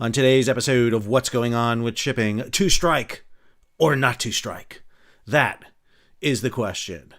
On today's episode of What's Going On with Shipping, to strike or not to strike? That is the question.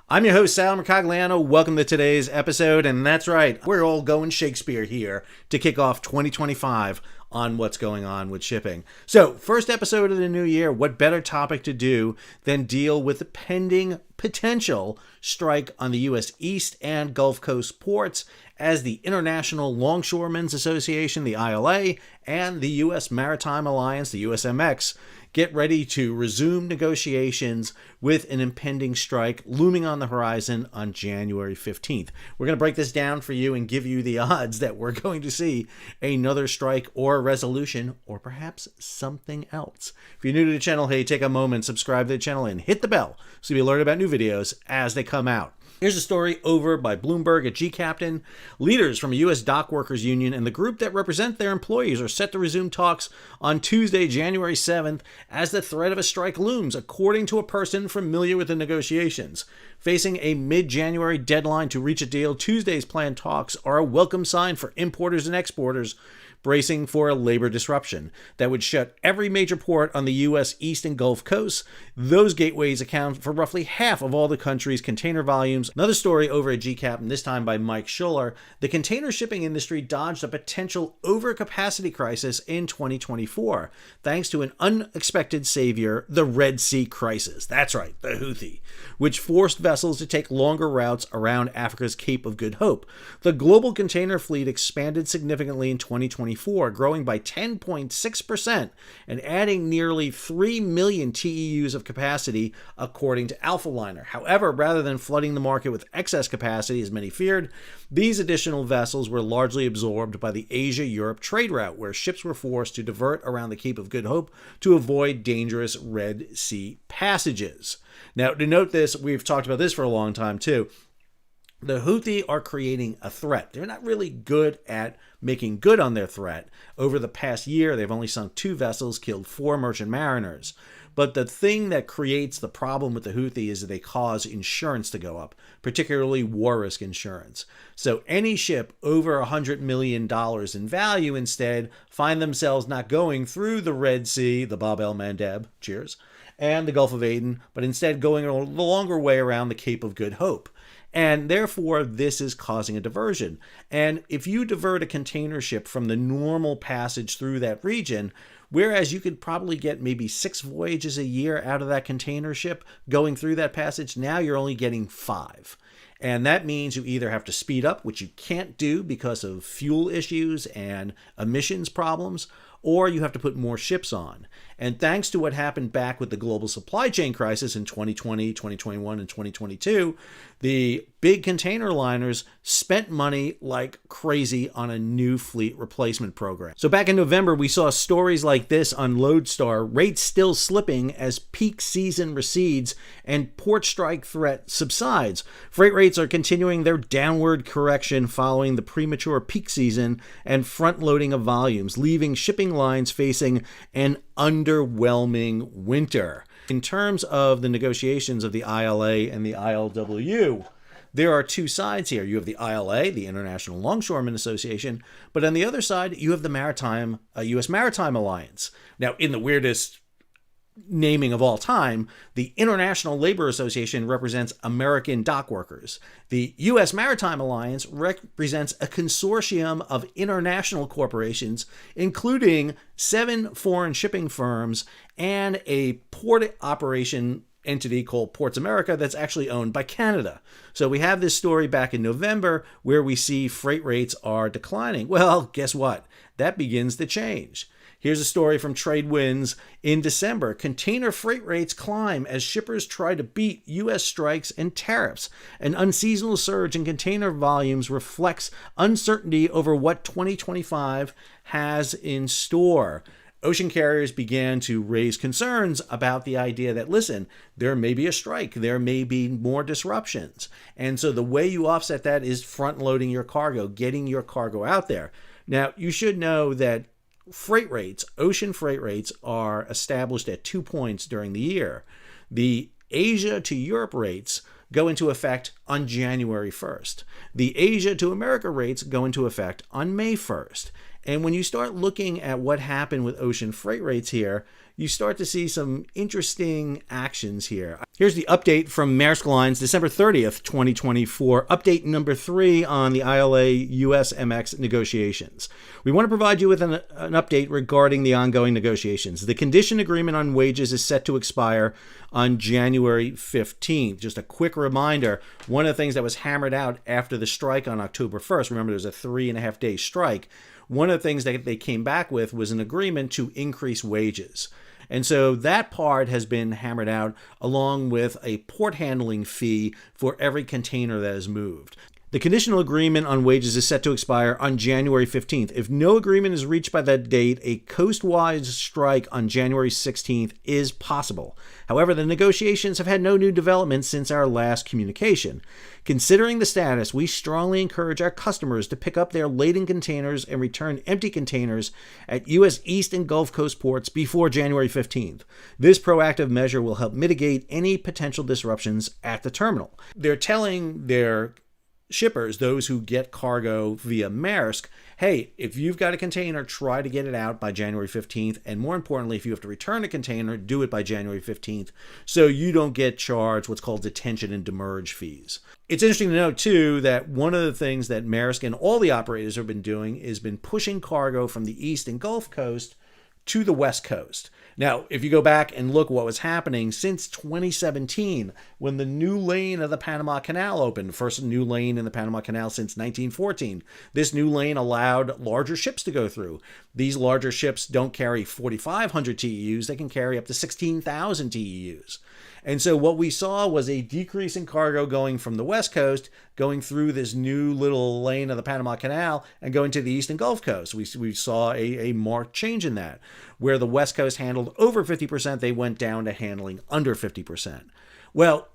I'm your host, Sal Mercogliano. Welcome to today's episode, and that's right, we're all going Shakespeare here to kick off 2025 on What's Going On with Shipping. So, first episode of the new year, what better topic to do than deal with the pending potential strike on the U.S. East and Gulf Coast ports as the International Longshoremen's Association, the ILA, and the U.S. Maritime Alliance, the USMX, get ready to resume negotiations with an impending strike looming on the horizon on January 15th. We're going to break this down for you and give you the odds that we're going to see another strike or a resolution, or perhaps something else. If you're new to the channel, hey, take a moment, subscribe to the channel, and hit the bell so you'll be alerted about new videos as they come out. Here's a story over by Bloomberg at G-Captain. Leaders from a U.S. Dockworkers union and the group that represent their employees are set to resume talks on Tuesday, January 7th, as the threat of a strike looms, according to a person familiar with the negotiations. Facing a mid-January deadline to reach a deal, Tuesday's planned talks are a welcome sign for importers and exporters bracing for a labor disruption that would shut every major port on the U.S. East and Gulf Coasts. Those gateways account for roughly half of all the country's container volumes. Another story over at GCAP, this time by Mike Schuller. The container shipping industry dodged a potential overcapacity crisis in 2024, thanks to an unexpected savior, the Red Sea crisis. That's right, the Houthi, which forced vessels to take longer routes around Africa's Cape of Good Hope. The global container fleet expanded significantly in 2024, growing by 10.6% and adding nearly 3 million TEUs of capacity, according to Alphaliner. However, rather than flooding the market with excess capacity, as many feared, these additional vessels were largely absorbed by the Asia-Europe trade route, where ships were forced to divert around the Cape of Good Hope to avoid dangerous Red Sea passages. Now, to note this, we've talked about this for a long time too. The Houthi are creating a threat. They're not really good at making good on their threat. Over the past year, they've only sunk 2 vessels, killed 4 merchant mariners. But the thing that creates the problem with the Houthi is that they cause insurance to go up, particularly war risk insurance. So any ship over $100 million in value instead find themselves not going through the Red Sea, the Bab el-Mandeb, cheers, and the Gulf of Aden, but instead going a longer way around the Cape of Good Hope. And therefore, this is causing a diversion. And if you divert a container ship from the normal passage through that region, whereas you could probably get maybe 6 voyages a year out of that container ship going through that passage, now you're only getting 5. And that means you either have to speed up, which you can't do because of fuel issues and emissions problems, or you have to put more ships on. And thanks to what happened back with the global supply chain crisis in 2020, 2021, and 2022, the big container liners spent money like crazy on a new fleet replacement program. So back in November, we saw stories like this on Lodestar, rates still slipping as peak season recedes and port strike threat subsides. Freight rates are continuing their downward correction following the premature peak season and front-loading of volumes, leaving shipping lines facing an underwhelming winter. In terms of the negotiations of the ILA and the ILWU, there are 2 sides here. You have the ILA, the International Longshoremen Association, but on the other side, you have the Maritime, U.S. Maritime Alliance. Now, in the weirdest naming of all time, the International Labor Association represents American dockworkers. The U.S. Maritime Alliance represents a consortium of international corporations, including 7 foreign shipping firms and a port operation entity called Ports America that's actually owned by Canada. So we have this story back in November where we see freight rates are declining. Well, guess what? That begins to change. Here's a story from TradeWinds in December. Container freight rates climb as shippers try to beat U.S. strikes and tariffs. An unseasonal surge in container volumes reflects uncertainty over what 2025 has in store. Ocean carriers began to raise concerns about the idea that, listen, there may be a strike, there may be more disruptions. And so the way you offset that is front-loading your cargo, getting your cargo out there. Now, you should know that freight rates, ocean freight rates, are established at 2 points during the year. The Asia to Europe rates go into effect on January 1st. The Asia to America rates go into effect on May 1st. And when you start looking at what happened with ocean freight rates here, you start to see some interesting actions here. Here's the update from Maersk Line's December 30th, 2024, update number 3 on the ILA-USMX negotiations. We want to provide you with an update regarding the ongoing negotiations. The condition agreement on wages is set to expire on January 15th. Just a quick reminder, one of the things that was hammered out after the strike on October 1st, remember there was a 3.5-day strike, one of the things that they came back with was an agreement to increase wages. And so that part has been hammered out along with a port handling fee for every container that is moved. The conditional agreement on wages is set to expire on January 15th. If no agreement is reached by that date, a coast-wide strike on January 16th is possible. However, the negotiations have had no new developments since our last communication. Considering the status, we strongly encourage our customers to pick up their laden containers and return empty containers at U.S. East and Gulf Coast ports before January 15th. This proactive measure will help mitigate any potential disruptions at the terminal. They're telling their shippers, those who get cargo via Maersk, hey, if you've got a container, try to get it out by January 15th. And more importantly, if you have to return a container, do it by January 15th so you don't get charged what's called detention and demurrage fees. It's interesting to note, too, that one of the things that Maersk and all the operators have been doing is been pushing cargo from the East and Gulf Coast to the West Coast. Now, if you go back and look what was happening since 2017, when the new lane of the Panama Canal opened, first new lane in the Panama Canal since 1914, this new lane allowed larger ships to go through. These larger ships don't carry 4,500 TEUs, they can carry up to 16,000 TEUs. And so what we saw was a decrease in cargo going from the West Coast, going through this new little lane of the Panama Canal and going to the East and Gulf Coast. We saw a marked change in that. Where the West Coast handled over 50%, they went down to handling under 50%. Well,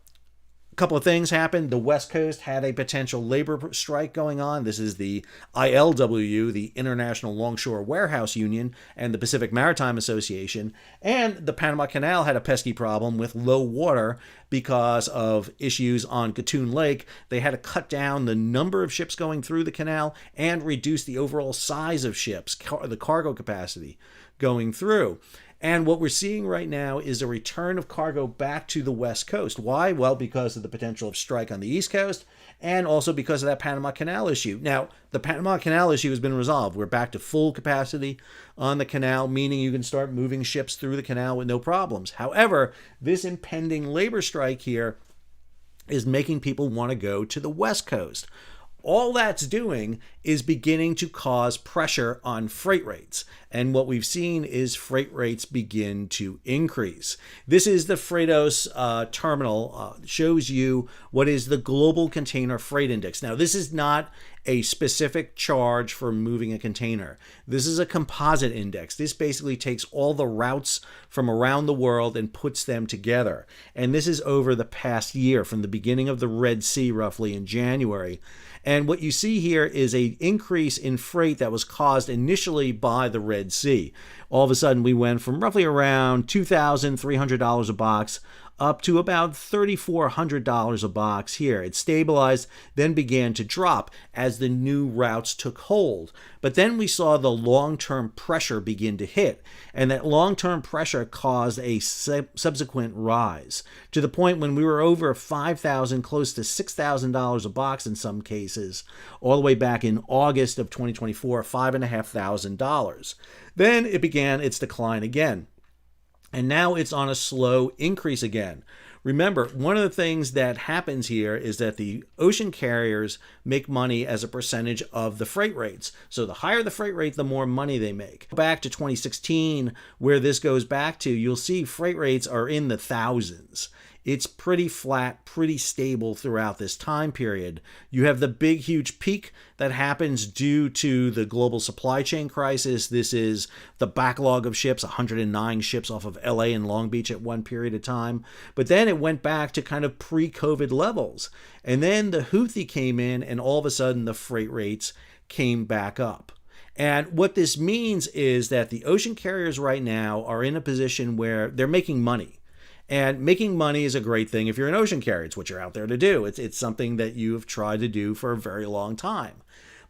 a couple of things happened. The West Coast had a potential labor strike going on. This is the ILW, the International Longshore Warehouse Union, and the Pacific Maritime Association. And the Panama Canal had a pesky problem with low water because of issues on Gatun Lake. They had to cut down the number of ships going through the canal and reduce the overall size of ships, the cargo capacity going through. And what we're seeing right now is a return of cargo back to the West Coast. Why? Well, because of the potential of strike on the East Coast and also because of that Panama Canal issue. Now, the Panama Canal issue has been resolved. We're back to full capacity on the canal, meaning you can start moving ships through the canal with no problems. However, this impending labor strike here is making people want to go to the West Coast. All that's doing is beginning to cause pressure on freight rates. And what we've seen is freight rates begin to increase. This is the Freightos terminal, shows you what is the global container freight index. Now, this is not a specific charge for moving a container. This is a composite index. This basically takes all the routes from around the world and puts them together. And this is over the past year, from the beginning of the Red Sea, roughly in January. And what you see here is an increase in freight that was caused initially by the Red Sea. All of a sudden, we went from roughly around $2,300 a box up to about $3,400 a box here. It stabilized, then began to drop as the new routes took hold. But then we saw the long-term pressure begin to hit, and that long-term pressure caused a subsequent rise to the point when we were over $5,000, close to $6,000 a box in some cases, all the way back in August of 2024, $5,500. Then it began its decline again. And now it's on a slow increase again. Remember, one of the things that happens here is that the ocean carriers make money as a percentage of the freight rates. So the higher the freight rate, the more money they make. Back to 2016, where this goes back to, you'll see freight rates are in the thousands. It's pretty flat, pretty stable throughout this time period. You have the big, huge peak that happens due to the global supply chain crisis. This is the backlog of ships, 109 ships off of LA and Long Beach at one period of time. But then it went back to kind of pre-COVID levels. And then the Houthi came in, and all of a sudden the freight rates came back up. And what this means is that the ocean carriers right now are in a position where they're making money. And making money is a great thing if you're an ocean carrier. It's what you're out there to do. It's something that you've tried to do for a very long time.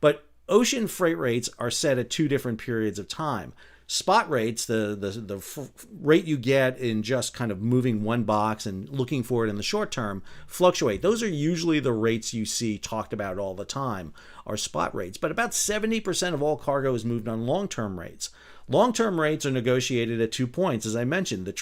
But ocean freight rates are set at two different periods of time. Spot rates, the rate you get in just kind of moving one box and looking for it in the short term, fluctuate. Those are usually the rates you see talked about all the time, are spot rates. But about 70% of all cargo is moved on long-term rates. Long-term rates are negotiated at 2 points, as I mentioned. The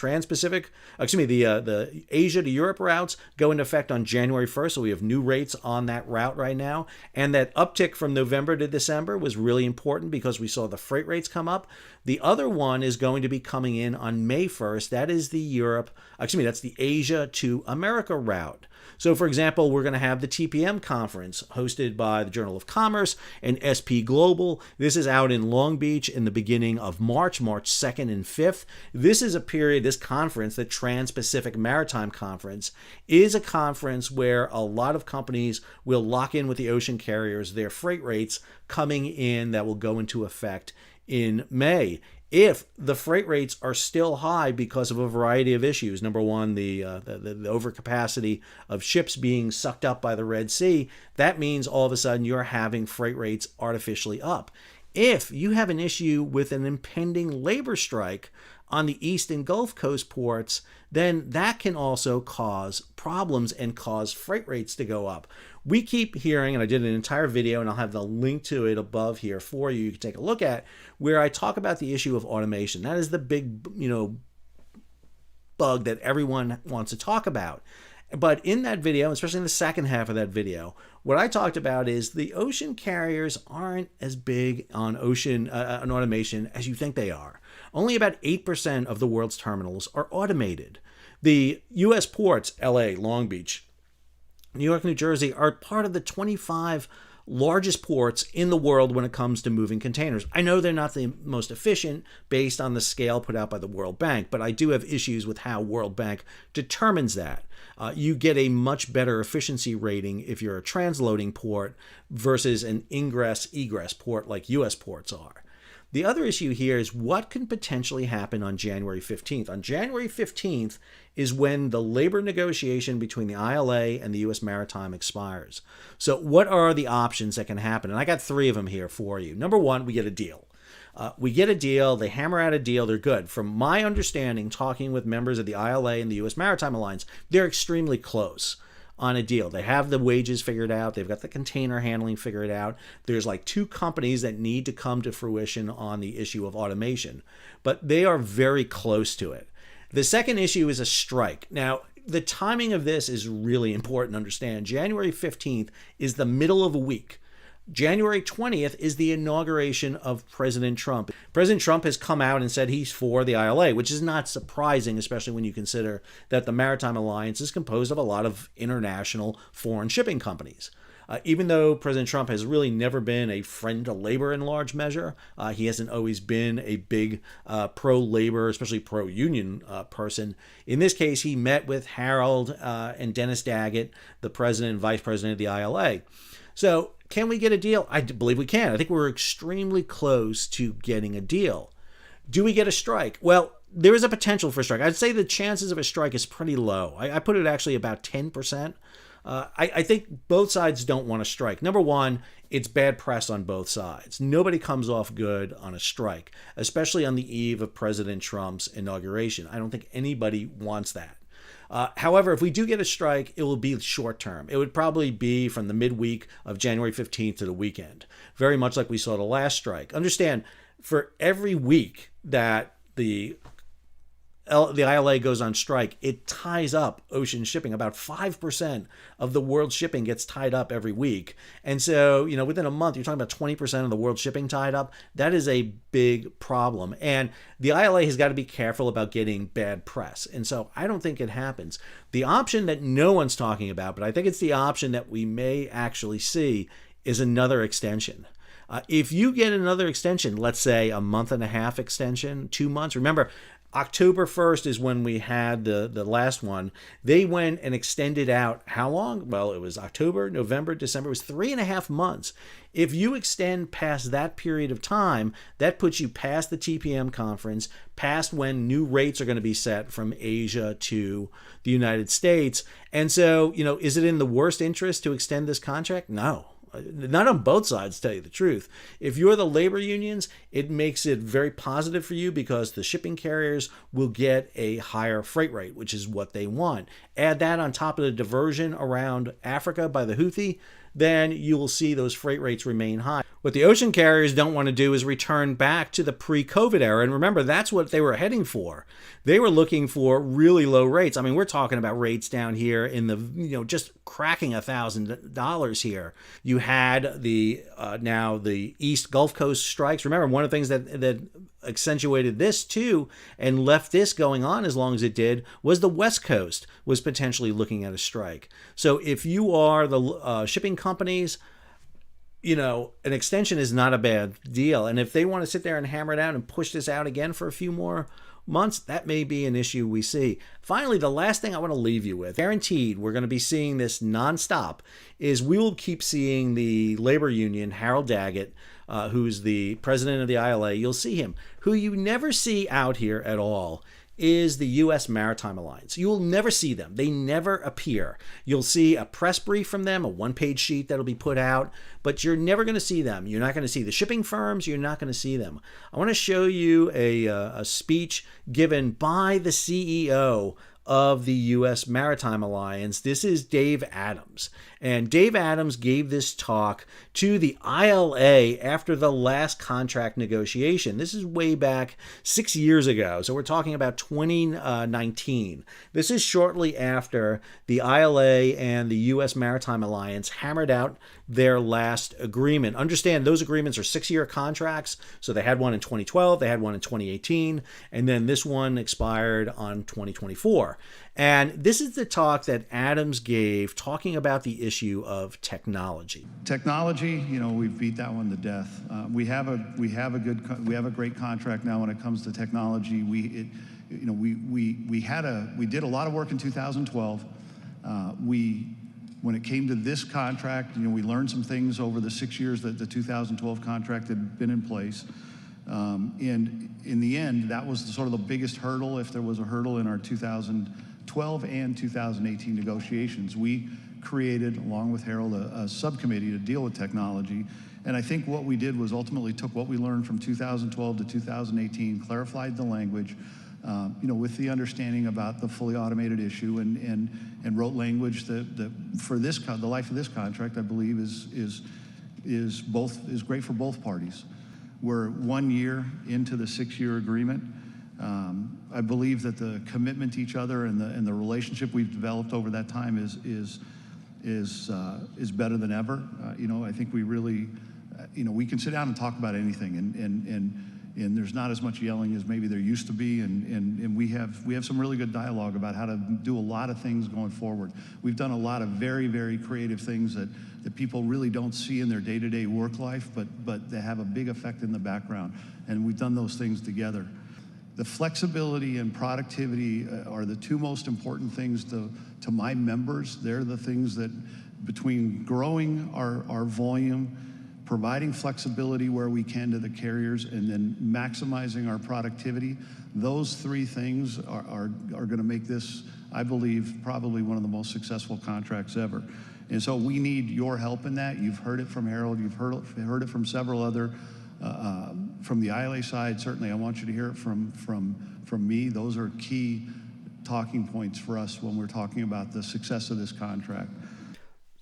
Asia to Europe routes go into effect on January 1st, so we have new rates on that route right now. And that uptick from November to December was really important because we saw the freight rates come up. The other one is going to be coming in on May 1st. That is that's the Asia to America route. So, for example, we're going to have the TPM conference hosted by the Journal of Commerce and SP Global. This is out in Long Beach in the beginning of March 2nd and 5th. This is a period, this conference, the Trans-Pacific Maritime Conference, is a conference where a lot of companies will lock in with the ocean carriers their freight rates coming in that will go into effect in May. If the freight rates are still high because of a variety of issues, number one, the overcapacity of ships being sucked up by the Red Sea, that means all of a sudden you're having freight rates artificially up. If you have an issue with an impending labor strike on the East and Gulf Coast ports, then that can also cause problems and cause freight rates to go up. We keep hearing, and I did an entire video, and I'll have the link to it above here for you. You can take a look at, where I talk about the issue of automation. That is the big, bug that everyone wants to talk about. But in that video, especially in the second half of that video, what I talked about is the ocean carriers aren't as big on ocean on automation as you think they are. Only about 8% of the world's terminals are automated. The U.S. ports, LA, Long Beach, New York, New Jersey, are part of the 25 largest ports in the world when it comes to moving containers. I know they're not the most efficient based on the scale put out by the World Bank, but I do have issues with how World Bank determines that. You get a much better efficiency rating if you're a transloading port versus an ingress-egress port like U.S. ports are. The other issue here is what can potentially happen on January 15th. On January 15th is when the labor negotiation between the ILA and the U.S. Maritime expires. So what are the options that can happen? And I got 3 of them here for you. Number one, we get a deal. They hammer out a deal, they're good. From my understanding, talking with members of the ILA and the U.S. Maritime Alliance, they're extremely close on a deal. They have the wages figured out. They've got the container handling figured out. There's like 2 companies that need to come to fruition on the issue of automation, but they are very close to it. The second issue is a strike. Now, the timing of this is really important to understand. January 15th is the middle of a week. January 20th is the inauguration of President Trump. President Trump has come out and said he's for the ILA, which is not surprising, especially when you consider that the Maritime Alliance is composed of a lot of international foreign shipping companies. Even though President Trump has really never been a friend to labor in large measure, he hasn't always been a big pro-labor, especially pro-union person. In this case, he met with Harold and Dennis Daggett, the president and vice president of the ILA. So can we get a deal? I believe we can. I think we're extremely close to getting a deal. Do we get a strike? Well, there is a potential for a strike. I'd say the chances of a strike is pretty low. I put it actually about 10%. I think both sides don't want to strike. Number one, it's bad press on both sides. Nobody comes off good on a strike, especially on the eve of President Trump's inauguration. I don't think anybody wants that. However, if we do get a strike, it will be short term. It would probably be from the midweek of January 15th to the weekend, very much like we saw the last strike. Understand, for every week that the ILA goes on strike, it ties up ocean shipping. About 5% of the world's shipping gets tied up every week. And so, within a month, you're talking about 20% of the world's shipping tied up. That is a big problem. And the ILA has got to be careful about getting bad press. And so I don't think it happens. The option that no one's talking about, but I think it's the option that we may actually see, is another extension. If you get another extension, let's say a month and a half extension, 2 months, remember, October 1st is when we had the last one. They went and extended out how long? Well, it was October, November, December. It was 3.5 months. If you extend past that period of time, that puts you past the TPM conference, past when new rates are going to be set from Asia to the United States. And so, is it in the worst interest to extend this contract? No. not on both sides, to tell you the truth. If you're the labor unions, it makes it very positive for you because the shipping carriers will get a higher freight rate, which is what they want. Add that on top of the diversion around Africa by the Houthi, then you will see those freight rates remain high. What the ocean carriers don't want to do is return back to the pre-COVID era. And remember, that's what they were heading for. They were looking for really low rates. I mean, we're talking about rates down here in the, just cracking $1,000 here. You had the now the East Gulf Coast strikes. Remember, one of the things that accentuated this too and left this going on as long as it did was the West Coast was potentially looking at a strike. So if you are the shipping companies, an extension is not a bad deal. And if they want to sit there and hammer it out and push this out again for a few more months, that may be an issue we see. Finally, the last thing I want to leave you with, guaranteed we're going to be seeing this nonstop, is we will keep seeing the labor union, Harold Daggett, who's the president of the ILA. You'll see him. Who you never see out here at all is the U.S. Maritime Alliance. You will never see them. They never appear. You'll see a press brief from them, a one-page sheet that'll be put out, but you're never going to see them. You're not going to see the shipping firms. You're not going to see them. I want to show you a speech given by the CEO of the U.S. Maritime Alliance. This is Dave Adams. And Dave Adams gave this talk to the ILA after the last contract negotiation. This is way back 6 years ago. So we're talking about 2019. This is shortly after the ILA and the U.S. Maritime Alliance hammered out their last agreement. Understand, those agreements are 6-year contracts. So they had one in 2012, they had one in 2018, and then this one expired on 2024. And this is the talk that Adams gave talking about the issue of technology. Technology, we've beat that one to death. We have a great contract now when it comes to technology. We did a lot of work in 2012. When it came to this contract, we learned some things over the 6 years that the 2012 contract had been in place. And in the end, that was sort of the biggest hurdle, if there was a hurdle, in our 2012 and 2018 negotiations. We created, along with Harold, a subcommittee to deal with technology. And I think what we did was ultimately took what we learned from 2012 to 2018, clarified the language, with the understanding about the fully automated issue, and wrote language that for the life of this contract, I believe is great for both parties. We're 1 year into the 6-year agreement. I believe that the commitment to each other and the relationship we've developed over that time is better than ever. I think we really, we can sit down and talk about anything, and there's not as much yelling as maybe there used to be, and we have some really good dialogue about how to do a lot of things going forward. We've done a lot of very, very creative things that people really don't see in their day-to-day work life, but they have a big effect in the background, and we've done those things together. The flexibility and productivity are the two most important things to my members. They're the things that, between growing our volume, providing flexibility where we can to the carriers, and then maximizing our productivity, those three things are going to make this, I believe, probably one of the most successful contracts ever. And so we need your help in that. You've heard it from Harold. You've heard it from several other, from the ILA side. Certainly, I want you to hear it from me. Those are key talking points for us when we're talking about the success of this contract.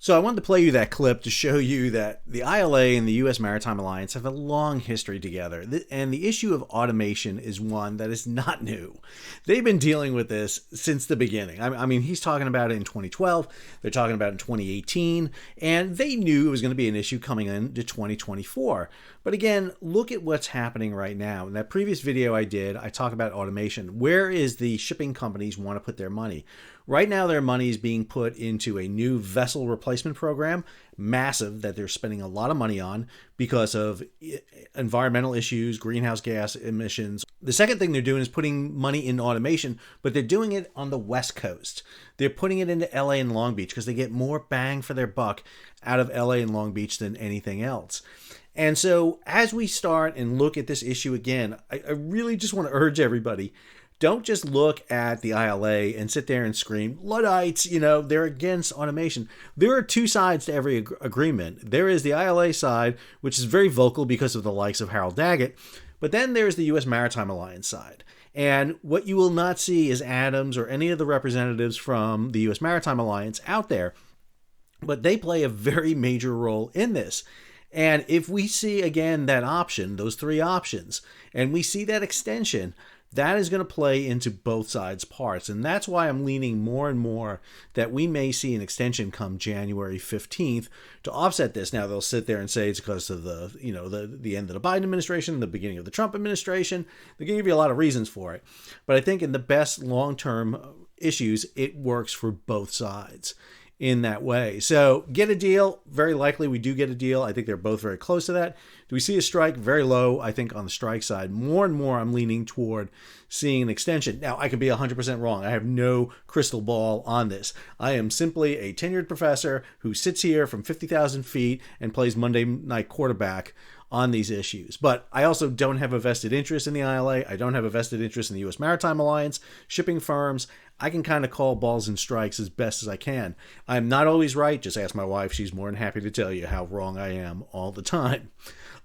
So I wanted to play you that clip to show you that the ILA and the U.S. Maritime Alliance have a long history together. And the issue of automation is one that is not new. They've been dealing with this since the beginning. I mean, he's talking about it in 2012. They're talking about it in 2018. And they knew it was going to be an issue coming into 2024. But again, look at what's happening right now. In that previous video I did, I talk about automation. Where is the shipping companies want to put their money? Right now, their money is being put into a new vessel replacement program, massive, that they're spending a lot of money on because of environmental issues, greenhouse gas emissions. The second thing they're doing is putting money in automation, but they're doing it on the West Coast. They're putting it into LA and Long Beach because they get more bang for their buck out of LA and Long Beach than anything else. And so as we start and look at this issue again, I really just want to urge everybody don't just look at the ILA and sit there and scream, Luddites, they're against automation. There are two sides to every agreement. There is the ILA side, which is very vocal because of the likes of Harold Daggett, but then there's the U.S. Maritime Alliance side. And what you will not see is Adams or any of the representatives from the U.S. Maritime Alliance out there, but they play a very major role in this. And if we see, again, that option, those three options, and we see that extension, that is going to play into both sides' parts. And that's why I'm leaning more and more that we may see an extension come January 15th to offset this. Now, they'll sit there and say it's because of the end of the Biden administration, the beginning of the Trump administration. They're going to give you a lot of reasons for it. But I think in the best long-term issues, it works for both sides in that way. So get a deal. Very likely we do get a deal. I think they're both very close to that. Do we see a strike? Very low, I think, on the strike side. More and more I'm leaning toward seeing an extension. Now, I could be 100% wrong. I have no crystal ball on this. I am simply a tenured professor who sits here from 50,000 feet and plays Monday night quarterback on these issues. But I also don't have a vested interest in the ILA. I don't have a vested interest in the U.S. Maritime Alliance, shipping firms. I can kind of call balls and strikes as best as I can. I'm not always right. Just ask my wife. She's more than happy to tell you how wrong I am all the time.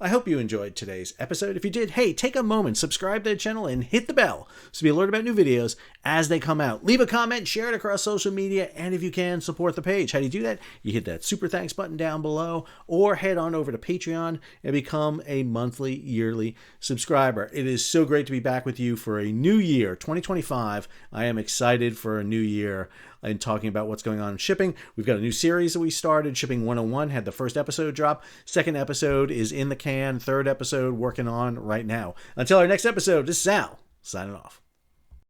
I hope you enjoyed today's episode. If you did, hey, take a moment, subscribe to the channel, and hit the bell to be alerted about new videos as they come out. Leave a comment, share it across social media, and if you can, support the page. How do you do that? You hit that super thanks button down below, or head on over to Patreon and become a monthly, yearly subscriber. It is so great to be back with you for a new year, 2025. I am excited for a new year and talking about what's going on in shipping. We've got a new series that we started. Shipping 101 had the first episode drop. Second episode is in the can. Third episode working on right now. Until our next episode, this is Sal, signing off.